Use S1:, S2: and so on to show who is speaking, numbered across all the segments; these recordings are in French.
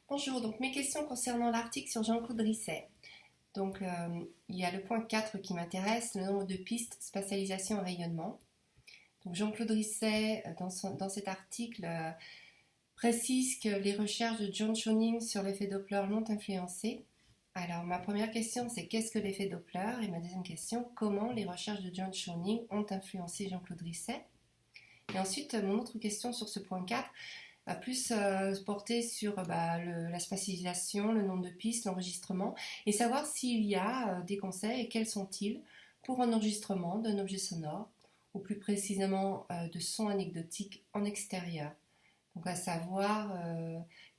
S1: Bonjour, donc mes questions concernant l'article sur Jean-Claude Risset. Donc il y a le point 4 qui m'intéresse, le nombre de pistes, spatialisation et rayonnement. Donc Jean-Claude Risset, dans cet article, précise que les recherches de John Chowning sur l'effet Doppler l'ont influencé. Alors ma première question, c'est qu'est-ce que l'effet Doppler? Et ma deuxième question, comment les recherches de John Chowning ont influencé Jean-Claude Risset? Et ensuite, mon autre question sur ce point 4 va plus porter sur la spatialisation, le nombre de pistes, l'enregistrement, et savoir s'il y a des conseils, et quels sont-ils, pour un enregistrement d'un objet sonore, ou plus précisément de sons anecdotiques en extérieur. Donc à savoir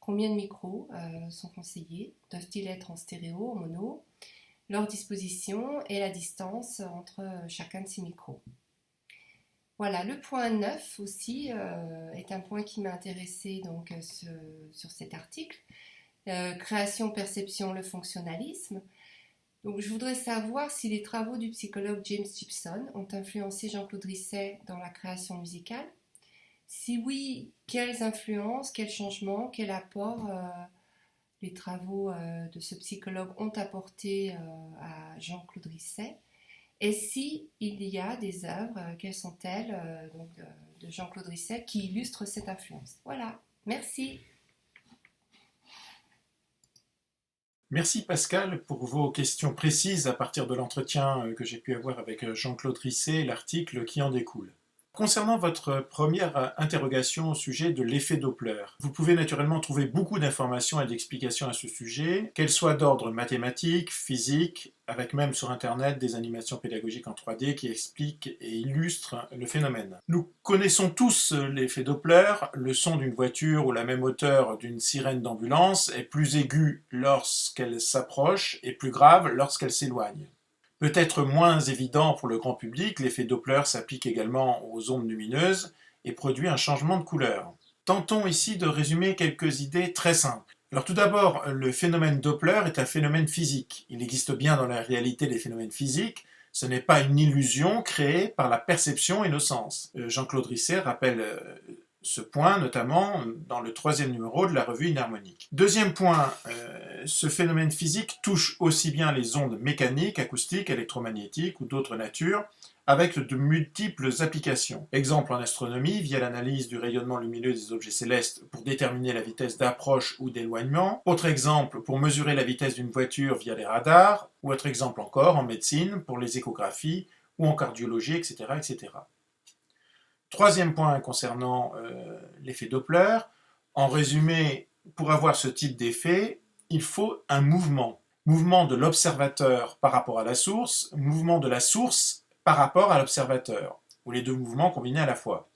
S1: combien de micros sont conseillés, doivent-ils être en stéréo, en mono, leur disposition et la distance entre chacun de ces micros. Voilà, le point 9 aussi est un point qui m'a intéressé donc, sur cet article. Création, perception, le fonctionnalisme. Donc je voudrais savoir si les travaux du psychologue James Gibson ont influencé Jean-Claude Risset dans la création musicale. Si oui, quelles influences, quels changements, quel apport les travaux de ce psychologue ont apporté à Jean-Claude Risset? Et si il y a des œuvres, quelles sont-elles de Jean-Claude Risset qui illustrent cette influence? Voilà, merci.
S2: Merci Pascal pour vos questions précises à partir de l'entretien que j'ai pu avoir avec Jean-Claude Risset et l'article qui en découle. Concernant votre première interrogation au sujet de l'effet Doppler, vous pouvez naturellement trouver beaucoup d'informations et d'explications à ce sujet, qu'elles soient d'ordre mathématique, physique, avec même sur Internet des animations pédagogiques en 3D qui expliquent et illustrent le phénomène. Nous connaissons tous l'effet Doppler, le son d'une voiture ou la même hauteur d'une sirène d'ambulance est plus aigu lorsqu'elle s'approche et plus grave lorsqu'elle s'éloigne. Peut-être moins évident pour le grand public, l'effet Doppler s'applique également aux ondes lumineuses et produit un changement de couleur. Tentons ici de résumer quelques idées très simples. Alors tout d'abord, le phénomène Doppler est un phénomène physique. Il existe bien dans la réalité des phénomènes physiques, ce n'est pas une illusion créée par la perception et nos sens. Jean-Claude Risset rappelle ce point, notamment dans le 3e numéro de la revue Inharmonique. Deuxième point, ce phénomène physique touche aussi bien les ondes mécaniques, acoustiques, électromagnétiques ou d'autres natures, avec de multiples applications. Exemple en astronomie, via l'analyse du rayonnement lumineux des objets célestes pour déterminer la vitesse d'approche ou d'éloignement. Autre exemple, pour mesurer la vitesse d'une voiture via les radars. Ou autre exemple encore, en médecine, pour les échographies, ou en cardiologie, etc. etc. Troisième point concernant l'effet Doppler. En résumé, pour avoir ce type d'effet, il faut un mouvement. Mouvement de l'observateur par rapport à la source, mouvement de la source par rapport à l'observateur, ou les deux mouvements combinés à la fois.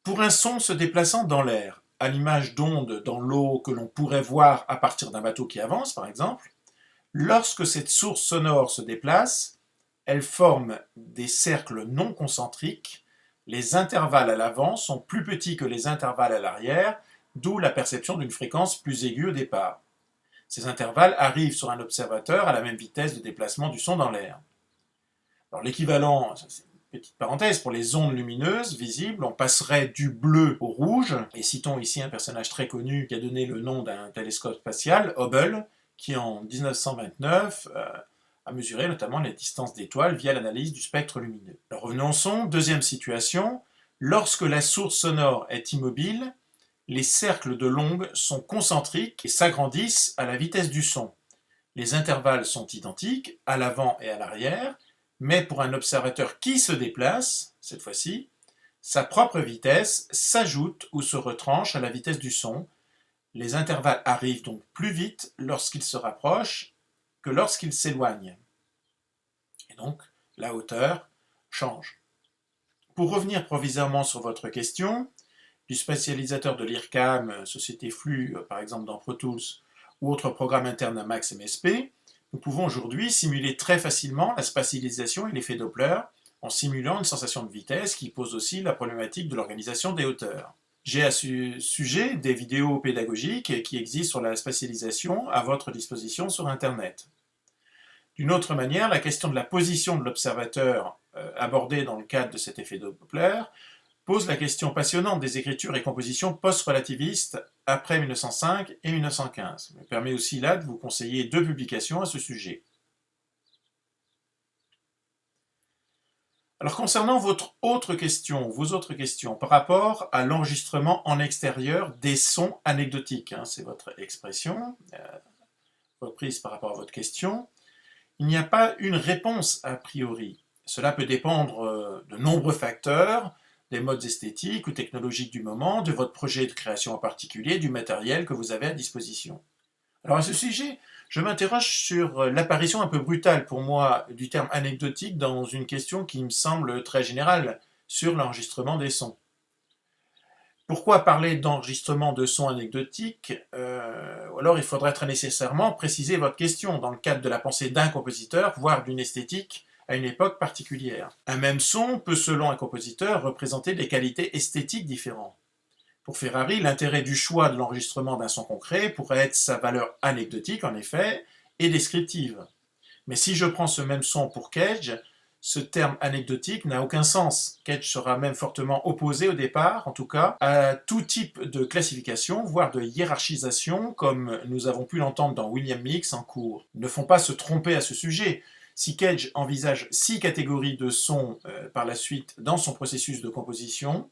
S2: Pour un son se déplaçant dans l'air, à l'image d'ondes dans l'eau que l'on pourrait voir à partir d'un bateau qui avance, par exemple, lorsque cette source sonore se déplace, elle forme des cercles non concentriques. Les intervalles à l'avant sont plus petits que les intervalles à l'arrière, d'où la perception d'une fréquence plus aiguë au départ. Ces intervalles arrivent sur un observateur à la même vitesse de déplacement du son dans l'air. Alors l'équivalent, c'est une petite parenthèse, pour les ondes lumineuses visibles, on passerait du bleu au rouge, et citons ici un personnage très connu qui a donné le nom d'un télescope spatial, Hubble, qui en 1929 a mesuré notamment les distances d'étoiles via l'analyse du spectre lumineux. Alors revenons au son, deuxième situation, lorsque la source sonore est immobile, les cercles de l'onde sont concentriques et s'agrandissent à la vitesse du son. Les intervalles sont identiques à l'avant et à l'arrière, mais pour un observateur qui se déplace, cette fois-ci, sa propre vitesse s'ajoute ou se retranche à la vitesse du son. Les intervalles arrivent donc plus vite lorsqu'ils se rapprochent que lorsqu'ils s'éloignent. Et donc, la hauteur change. Pour revenir provisoirement sur votre question, du spatialisateur de l'IRCAM, Société Flux, par exemple dans Pro Tools, ou autre programme interne à Max MSP, nous pouvons aujourd'hui simuler très facilement la spatialisation et l'effet Doppler en simulant une sensation de vitesse qui pose aussi la problématique de l'organisation des hauteurs. J'ai à ce sujet des vidéos pédagogiques qui existent sur la spatialisation à votre disposition sur Internet. D'une autre manière, la question de la position de l'observateur abordée dans le cadre de cet effet Doppler pose la question passionnante des écritures et compositions post-relativistes après 1905 et 1915. Il me permet aussi là de vous conseiller 2 publications à ce sujet. Alors concernant vos autres questions par rapport à l'enregistrement en extérieur des sons anecdotiques, c'est votre expression, reprise par rapport à votre question, il n'y a pas une réponse a priori. Cela peut dépendre de nombreux facteurs, des modes esthétiques ou technologiques du moment, de votre projet de création en particulier, du matériel que vous avez à disposition. Alors à ce sujet, je m'interroge sur l'apparition un peu brutale pour moi du terme anecdotique dans une question qui me semble très générale sur l'enregistrement des sons. Pourquoi parler d'enregistrement de sons anecdotiques ou alors il faudrait très nécessairement préciser votre question dans le cadre de la pensée d'un compositeur, voire d'une esthétique à une époque particulière. Un même son peut, selon un compositeur, représenter des qualités esthétiques différentes. Pour Ferrari, l'intérêt du choix de l'enregistrement d'un son concret pourrait être sa valeur anecdotique, en effet, et descriptive. Mais si je prends ce même son pour Cage, ce terme anecdotique n'a aucun sens. Cage sera même fortement opposé au départ, en tout cas, à tout type de classification, voire de hiérarchisation, comme nous avons pu l'entendre dans William Mix en cours. Ne font pas se tromper à ce sujet. Si Cage envisage 6 catégories de sons par la suite dans son processus de composition,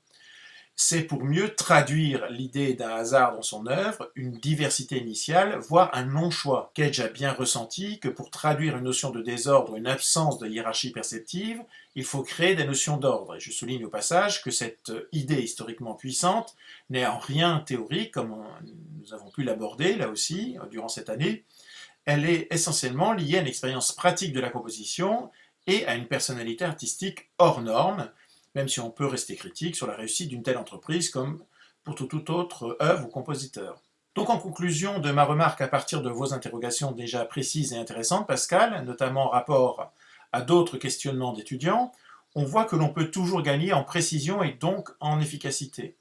S2: c'est pour mieux traduire l'idée d'un hasard dans son œuvre, une diversité initiale, voire un non-choix. Cage a bien ressenti que pour traduire une notion de désordre, une absence de hiérarchie perceptive, il faut créer des notions d'ordre. Et je souligne au passage que cette idée historiquement puissante n'est en rien théorique, comme nous avons pu l'aborder là aussi durant cette année. Elle est essentiellement liée à une expérience pratique de la composition et à une personnalité artistique hors norme, même si on peut rester critique sur la réussite d'une telle entreprise comme pour toute autre œuvre ou compositeur. Donc en conclusion de ma remarque à partir de vos interrogations déjà précises et intéressantes, Pascal, notamment en rapport à d'autres questionnements d'étudiants, on voit que l'on peut toujours gagner en précision et donc en efficacité.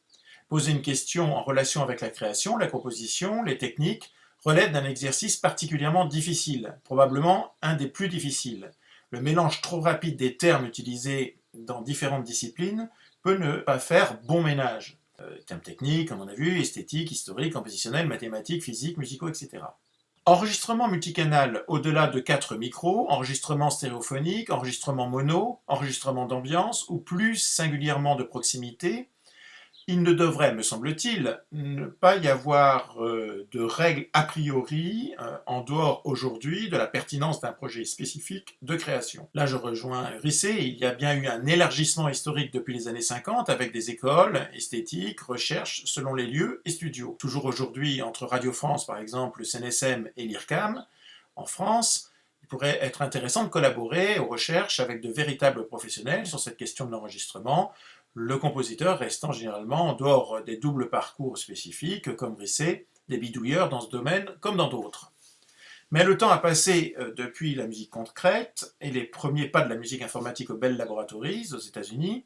S2: Poser une question en relation avec la création, la composition, les techniques, relève d'un exercice particulièrement difficile, probablement un des plus difficiles. Le mélange trop rapide des termes utilisés dans différentes disciplines peut ne pas faire bon ménage. Termes techniques, comme on a vu, esthétique, historique, compositionnel, mathématiques, physique, musicaux, etc. Enregistrement multicanal au-delà de 4 micros, enregistrement stéréophonique, enregistrement mono, enregistrement d'ambiance ou plus singulièrement de proximité. Il ne devrait, me semble-t-il, ne pas y avoir de règles a priori en dehors aujourd'hui de la pertinence d'un projet spécifique de création. Là, je rejoins Risset, il y a bien eu un élargissement historique depuis les années 50 avec des écoles, esthétiques, recherches selon les lieux et studios. Toujours aujourd'hui, entre Radio France, par exemple, le CNSM et l'IRCAM, en France, il pourrait être intéressant de collaborer aux recherches avec de véritables professionnels sur cette question de l'enregistrement, le compositeur restant généralement en dehors des doubles parcours spécifiques, comme Risset, des bidouilleurs dans ce domaine comme dans d'autres. Mais le temps a passé depuis la musique concrète et les premiers pas de la musique informatique aux Bell Laboratories aux États-Unis.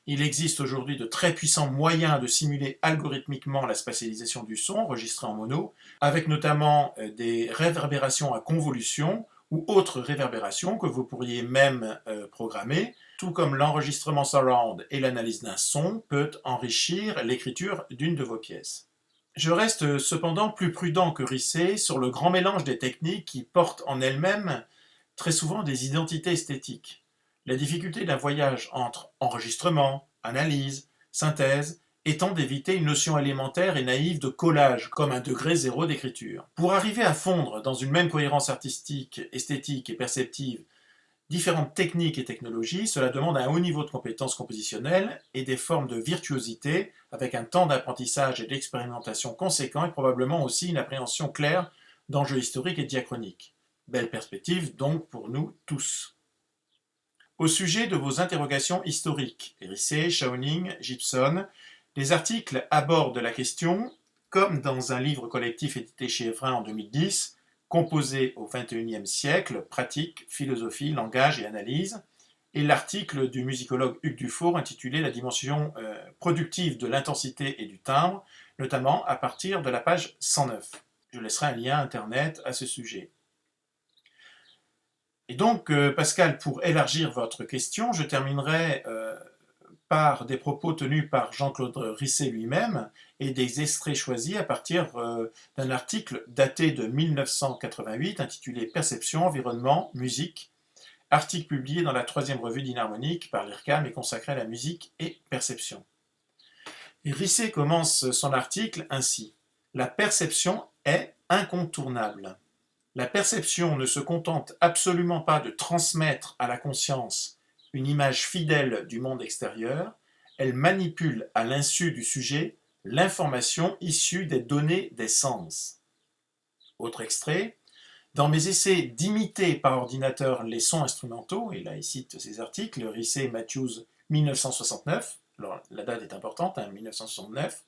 S2: Il existe aujourd'hui de très puissants moyens de simuler algorithmiquement la spatialisation du son enregistré en mono, avec notamment des réverbérations à convolution ou autres réverbérations que vous pourriez même programmer, tout comme l'enregistrement surround et l'analyse d'un son peut enrichir l'écriture d'une de vos pièces. Je reste cependant plus prudent que Risset sur le grand mélange des techniques qui portent en elles-mêmes très souvent des identités esthétiques. La difficulté d'un voyage entre enregistrement, analyse, synthèse, étant d'éviter une notion élémentaire et naïve de collage, comme un degré zéro d'écriture. Pour arriver à fondre dans une même cohérence artistique, esthétique et perceptive différentes techniques et technologies, cela demande un haut niveau de compétences compositionnelles et des formes de virtuosité, avec un temps d'apprentissage et d'expérimentation conséquent et probablement aussi une appréhension claire d'enjeux historiques et diachroniques. Belle perspective donc pour nous tous. Au sujet de vos interrogations historiques, Risset, Shaoning, Gibson, les articles abordent la question, comme dans un livre collectif édité chez Evrin en 2010, composé au XXIe siècle, pratique, philosophie, langage et analyse, et l'article du musicologue Hugues Dufour intitulé La dimension productive de l'intensité et du timbre, notamment à partir de la page 109. Je laisserai un lien internet à ce sujet. Et donc, Pascal, pour élargir votre question, je terminerai par des propos tenus par Jean-Claude Risset lui-même et des extraits choisis à partir d'un article daté de 1988 intitulé Perception, environnement, musique, article publié dans la 3e revue d'Inharmonique par l'IRCAM et consacré à la musique et perception. Et Risset commence son article ainsi: La perception est incontournable. La perception ne se contente absolument pas de transmettre à la conscience une image fidèle du monde extérieur, elle manipule à l'insu du sujet l'information issue des données des sens. Autre extrait: Dans mes essais d'imiter par ordinateur les sons instrumentaux, et là il cite ces articles, Risset, Matthews, 1969, alors la date est importante, 1969,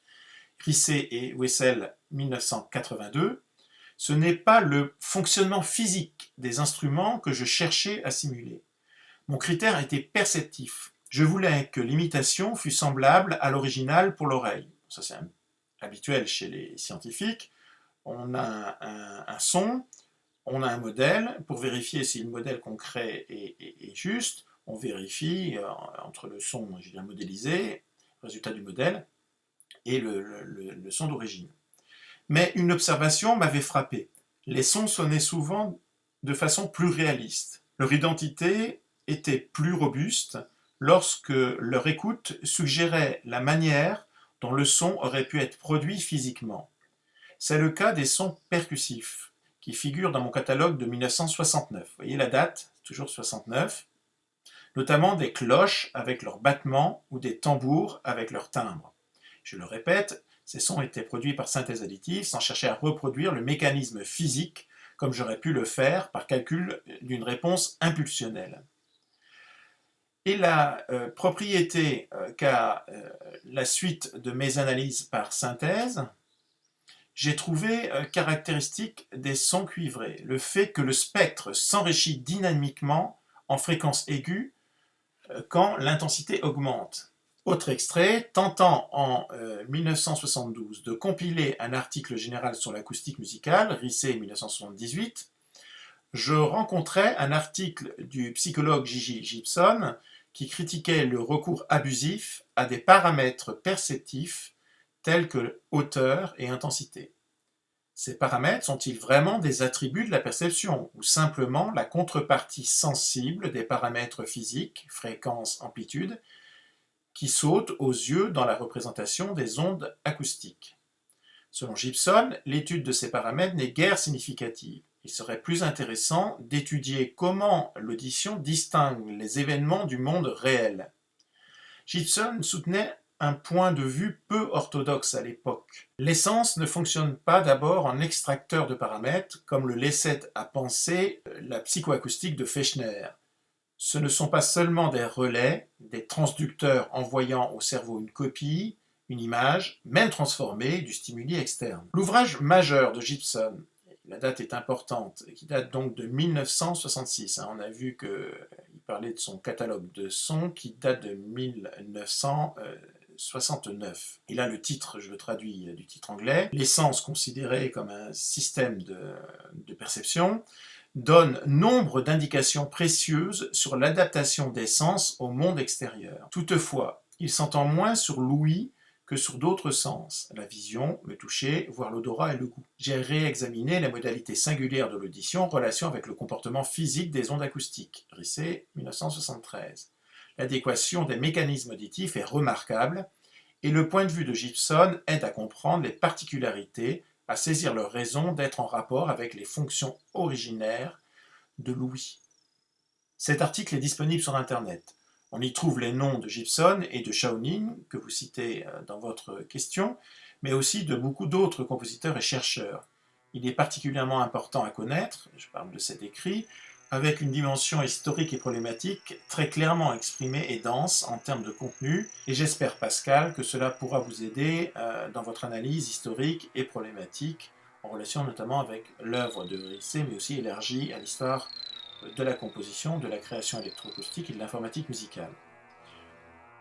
S2: Risset et Wessel, 1982, ce n'est pas le fonctionnement physique des instruments que je cherchais à simuler. Mon critère était perceptif. Je voulais que l'imitation fût semblable à l'original pour l'oreille. Ça, c'est habituel chez les scientifiques. On a un son, on a un modèle. Pour vérifier si le modèle qu'on crée est juste, on vérifie entre le son modélisé, le résultat du modèle, et le son d'origine. Mais une observation m'avait frappé. Les sons sonnaient souvent de façon plus réaliste. Leur identité était plus robuste lorsque leur écoute suggérait la manière dont le son aurait pu être produit physiquement. C'est le cas des sons percussifs, qui figurent dans mon catalogue de 1969. Vous voyez la date, toujours 69, notamment des cloches avec leur battement ou des tambours avec leur timbre. Je le répète, ces sons étaient produits par synthèse additive sans chercher à reproduire le mécanisme physique comme j'aurais pu le faire par calcul d'une réponse impulsionnelle. Et la propriété qu'a la suite de mes analyses par synthèse, j'ai trouvé caractéristique des sons cuivrés, le fait que le spectre s'enrichit dynamiquement en fréquence aiguë quand l'intensité augmente. Autre extrait: tentant en 1972 de compiler un article général sur l'acoustique musicale, Risset 1978, je rencontrais un article du psychologue Gigi Gibson qui critiquait le recours abusif à des paramètres perceptifs tels que hauteur et intensité. Ces paramètres sont-ils vraiment des attributs de la perception ou simplement la contrepartie sensible des paramètres physiques, fréquence, amplitude, qui sautent aux yeux dans la représentation des ondes acoustiques? Selon Gibson, l'étude de ces paramètres n'est guère significative. Il serait plus intéressant d'étudier comment l'audition distingue les événements du monde réel. Gibson soutenait un point de vue peu orthodoxe à l'époque. Les sens ne fonctionnent pas d'abord en extracteur de paramètres, comme le laissait à penser la psychoacoustique de Fechner. Ce ne sont pas seulement des relais, des transducteurs envoyant au cerveau une copie, une image, même transformée, du stimuli externe. L'ouvrage majeur de Gibson, la date est importante, qui date donc de 1966. On a vu qu'il parlait de son catalogue de sons qui date de 1969. Et là, le titre, je le traduis du titre anglais, les sens considérés comme un système de perception donne nombre d'indications précieuses sur l'adaptation des sens au monde extérieur. Toutefois, il s'entend moins sur l'ouïe que sur d'autres sens, la vision, le toucher, voire l'odorat et le goût. J'ai réexaminé la modalité singulière de l'audition en relation avec le comportement physique des ondes acoustiques. Risset, 1973. L'adéquation des mécanismes auditifs est remarquable, et le point de vue de Gibson aide à comprendre les particularités, à saisir leur raison d'être en rapport avec les fonctions originaires de l'ouïe. Cet article est disponible sur Internet. On y trouve les noms de Gibson et de Shaonin, que vous citez dans votre question, mais aussi de beaucoup d'autres compositeurs et chercheurs. Il est particulièrement important à connaître, je parle de cet écrit, avec une dimension historique et problématique très clairement exprimée et dense en termes de contenu, et j'espère, Pascal, que cela pourra vous aider dans votre analyse historique et problématique, en relation notamment avec l'œuvre de Risset, mais aussi élargie à l'histoire de la composition, de la création électroacoustique et de l'informatique musicale.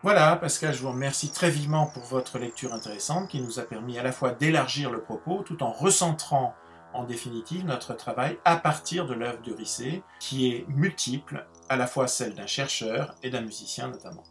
S2: Voilà, Pascal, je vous remercie très vivement pour votre lecture intéressante qui nous a permis à la fois d'élargir le propos tout en recentrant en définitive notre travail à partir de l'œuvre de Risset, qui est multiple, à la fois celle d'un chercheur et d'un musicien notamment.